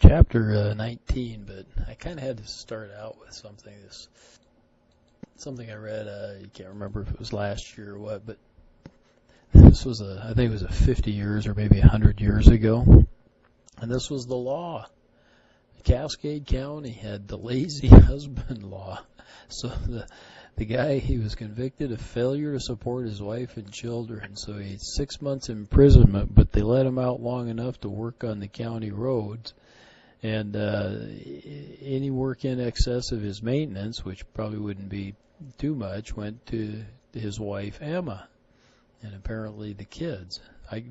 chapter 19, but I kind of had to start out with something. Something I read. You can't remember if it was last year or what, but this was I think it was 50 years or maybe 100 years ago, and this was the law. Cascade County had the lazy husband law. So the guy, he was convicted of failure to support his wife and children, so he had 6 months imprisonment, but they let him out long enough to work on the county roads. And any work in excess of his maintenance, which probably wouldn't be too much, went to his wife, Emma, and apparently the kids. I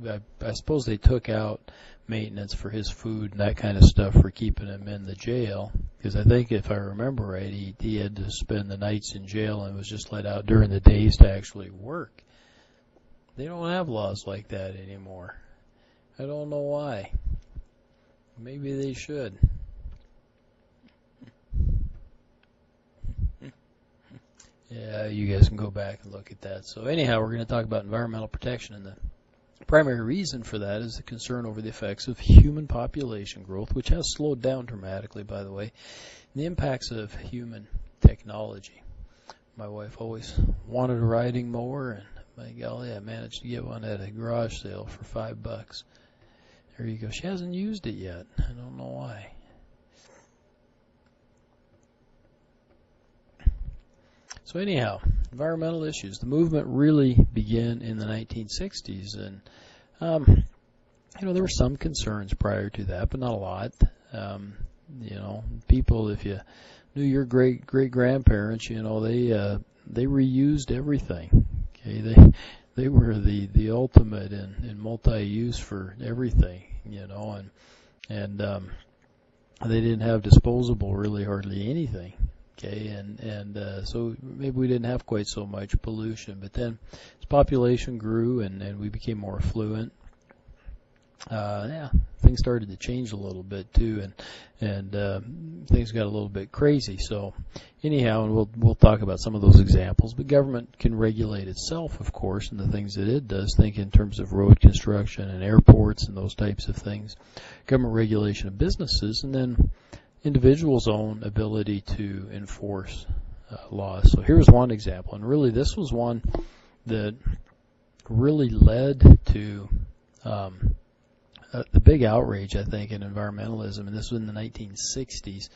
suppose they took out maintenance for his food and that kind of stuff for keeping him in the jail, because I think, if I remember right, he had to spend the nights in jail and was just let out during the days to actually work. They don't have laws like that anymore. I don't know why. Maybe they should. Yeah, you guys can go back and look at that. So anyhow, we're going to talk about environmental protection, and the primary reason for that is the concern over the effects of human population growth, which has slowed down dramatically, by the way, and the impacts of human technology. My wife always wanted a riding mower, and by golly, I managed to get one at a garage sale for $5. There you go. She hasn't used it yet. I don't know why. So anyhow, environmental issues. The movement really began in the 1960s, and there were some concerns prior to that, but not a lot. People, if you knew your great grandparents, they reused everything. Okay, they were the ultimate in multi-use for everything, and they didn't have disposable really hardly anything. Okay, and so maybe we didn't have quite so much pollution, but then as population grew and we became more affluent, things started to change a little bit too, and things got a little bit crazy. So anyhow, and we'll talk about some of those examples. But government can regulate itself, of course, and the things that it does. Think in terms of road construction and airports and those types of things. Government regulation of businesses, and then individuals' own ability to enforce laws. So here's one example, and really this was one that really led to the big outrage, I think, in environmentalism, and this was in the 1960s.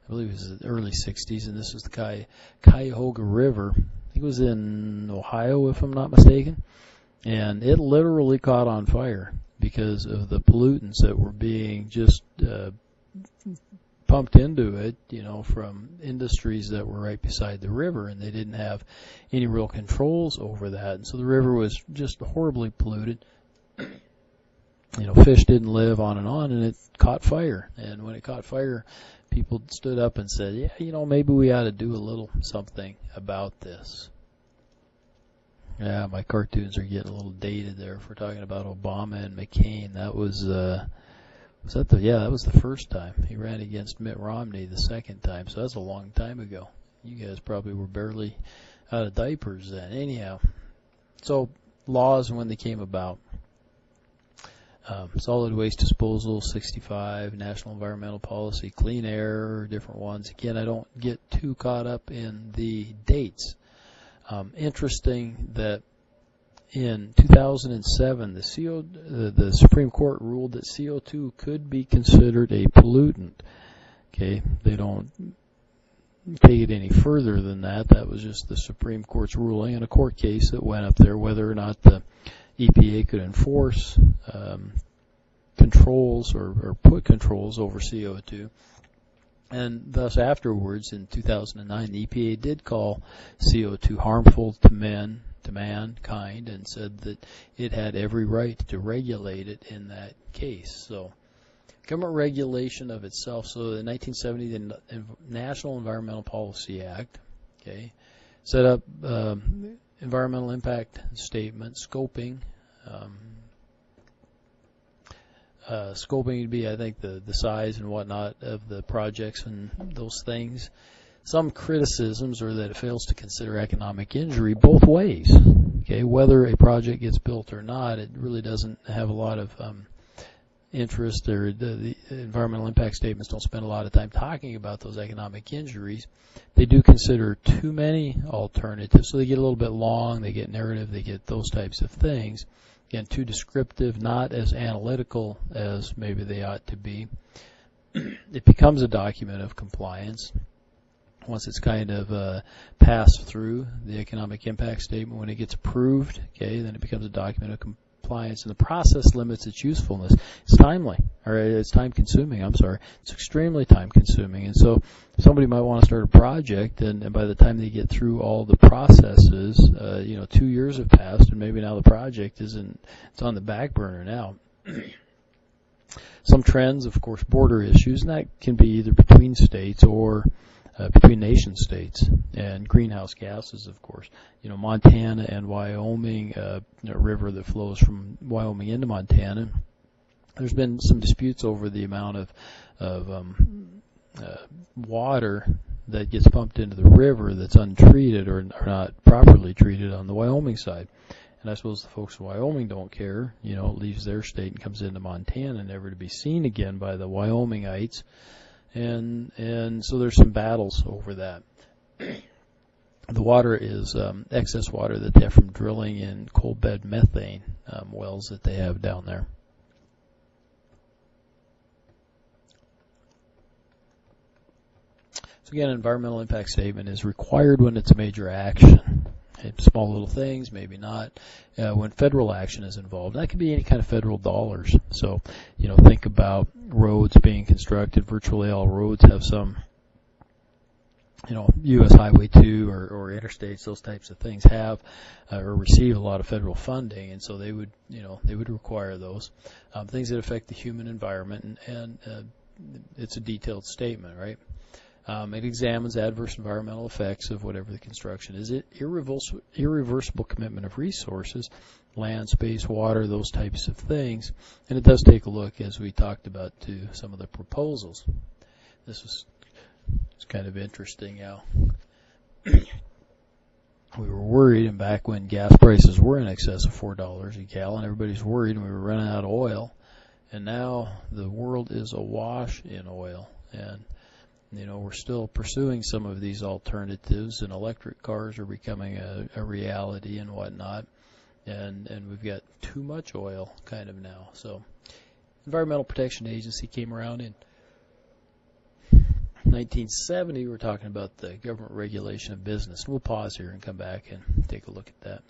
I believe it was the early 60s, and this was the Cuyahoga River. I think it was in Ohio, if I'm not mistaken, and it literally caught on fire because of the pollutants that were being just pumped into it, from industries that were right beside the river, and they didn't have any real controls over that. And so the river was just horribly polluted. Fish didn't live, on, and it caught fire. And when it caught fire, people stood up and said, yeah, maybe we ought to do a little something about this. Yeah, my cartoons are getting a little dated there. If we're talking about Obama and McCain, that was that was the first time. He ran against Mitt Romney the second time, so that's a long time ago. You guys probably were barely out of diapers then. Anyhow, so laws when they came about. Solid waste disposal, 65, National Environmental Policy, clean air, different ones. Again, I don't get too caught up in the dates. Interesting that in 2007, the Supreme Court ruled that CO2 could be considered a pollutant. Okay, they don't take it any further than that. That was just the Supreme Court's ruling in a court case that went up there, whether or not the EPA could enforce controls or put controls over CO2. And thus afterwards, in 2009, the EPA did call CO2 harmful to mankind, and said that it had every right to regulate it in that case. So government regulation of itself. So in 1970, the National Environmental Policy Act, set up environmental impact statement, scoping. Scoping would be, I think, the size and whatnot of the projects and those things. Some criticisms are that it fails to consider economic injury both ways. Okay, whether a project gets built or not, it really doesn't have a lot of interest, or the environmental impact statements don't spend a lot of time talking about those economic injuries. They do consider too many alternatives, so they get a little bit long, they get narrative, they get those types of things. Again, too descriptive, not as analytical as maybe they ought to be. It becomes a document of compliance once it's kind of passed through the economic impact statement. When it gets approved, okay, then it becomes a document of compliance, and the process limits its usefulness. It's it's time consuming, It's extremely time consuming, and so somebody might want to start a project, and by the time they get through all the processes, 2 years have passed, and maybe now the project it's on the back burner now. Some trends, of course, border issues, and that can be either between states or between nation states, and greenhouse gases, of course. Montana and Wyoming, a river that flows from Wyoming into Montana. There's been some disputes over the amount of water that gets pumped into the river that's untreated or not properly treated on the Wyoming side. And I suppose the folks in Wyoming don't care. It leaves their state and comes into Montana, never to be seen again by the Wyomingites. And so there's some battles over that. The water is excess water that they have from drilling in coal bed methane wells that they have down there. So again, an environmental impact statement is required when it's a major action. Small little things, maybe not. When federal action is involved, that could be any kind of federal dollars. So, think about roads being constructed. Virtually all roads have some, U.S. Highway 2 or interstates, those types of things have or receive a lot of federal funding, and so they would require those. Things that affect the human environment, and it's a detailed statement, right? It examines adverse environmental effects of whatever the construction is. Irreversible commitment of resources, land, space, water, those types of things. And it does take a look, as we talked about, to some of the proposals. It's kind of interesting how we were worried, and back when gas prices were in excess of $4 a gallon, everybody's worried, and we were running out of oil. And now the world is awash in oil, and we're still pursuing some of these alternatives, and electric cars are becoming a reality and whatnot, and we've got too much oil kind of now. So Environmental Protection Agency came around in 1970. We're talking about the government regulation of business. We'll pause here and come back and take a look at that.